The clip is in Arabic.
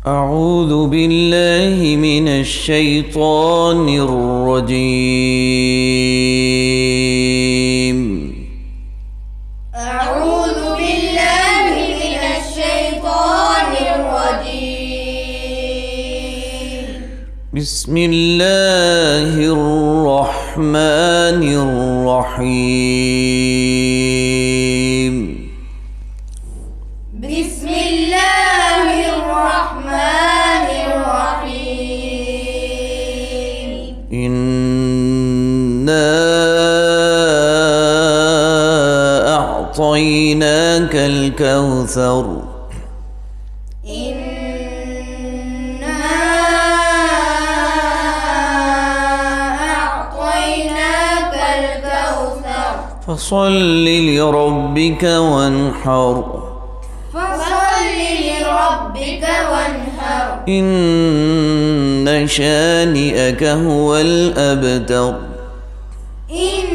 أعوذ بالله من الشيطان الرجيم. أعوذ بالله من الشيطان الرجيم. بسم الله الرحمن الرحيم. بسم الله الرحمن الرحيم. إنا أعطيناك الكوثر. إنا أعطيناك الكوثر. فصل لربك وانحر. فصل لربك وانحر. إن شانئك هو الأبتر. إن